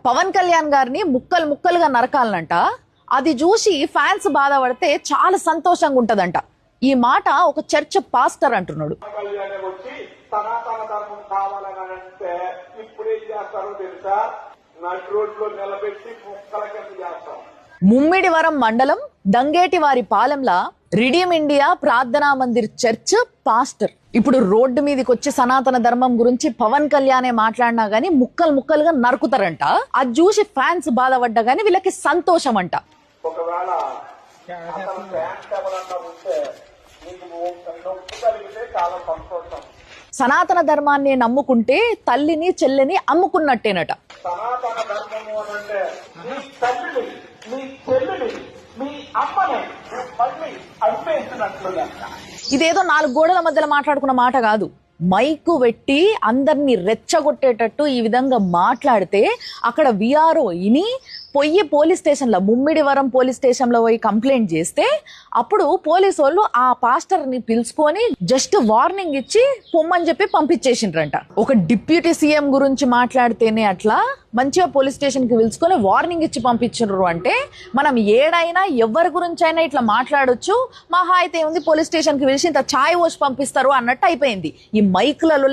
పవన్ కళ్యాణ్ గారిని ముక్కలు ముక్కలుగా నరకాలనంట. అది చూసి ఫ్యాన్స్ బాధపడితే చాలా సంతోషంగా ఉంటదంట. ఈ మాట ఒక చర్చ్ పాస్టర్ అంటున్నాడు. ముమ్మిడివరం మండలం దంగేటివారి పాలెంలా రిడీమ్ ఇండియా ప్రార్థనా మందిర్ చర్చ్ పాస్టర్ ఇప్పుడు రోడ్డు మీదకి వచ్చి సనాతన ధర్మం గురించి పవన్ కళ్యాణే మాట్లాడినా గానీ ముక్కలు ముక్కలుగా నరుకుతారంట. అది చూసి ఫ్యాన్స్ బాధపడ్డా గానీ వీళ్ళకి సంతోషం అంట. సనాతన ధర్మాన్ని నమ్ముకుంటే తల్లిని చెల్లిని అమ్ముకున్నట్టేనట. సనాతన ధర్మము అంటే మీ తల్లిని, మీ చెల్లిని, మీ అమ్మని మళ్ళీ అమ్మేసినట్లుగా. ఇదేదో 4 గోడల మధ్యలో మాట్లాడుకున్న మాట కాదు. మైకు పెట్టి అందరినీ రెచ్చగొట్టేటట్టు ఈ విధంగా మాట్లాడితే అక్కడ విఆర్ఓ ఇని పోయి పోలీస్ స్టేషన్లో, ముమ్మిడివరం పోలీస్ స్టేషన్లో పోయి కంప్లైంట్ చేస్తే అప్పుడు పోలీసు వాళ్ళు ఆ పాస్టర్ని పిలుచుకొని జస్ట్ వార్నింగ్ ఇచ్చి పొమ్మని చెప్పి పంపించేసిండ్రంట. ఒక డిప్యూటీ సీఎం గురించి మాట్లాడితేనే అట్లా మంచిగా పోలీస్ స్టేషన్కి పిలుచుకొని వార్నింగ్ ఇచ్చి పంపించారు అంటే మనం ఏడైనా ఎవరి గురించి అయినా ఇట్లా మాట్లాడొచ్చు. మహా అయితే ఉంది పోలీస్ స్టేషన్కి పిలిచి ఇంత ఛాయ్ పోసి పంపిస్తారు అన్నట్టు అయిపోయింది. ఈ మైకులలో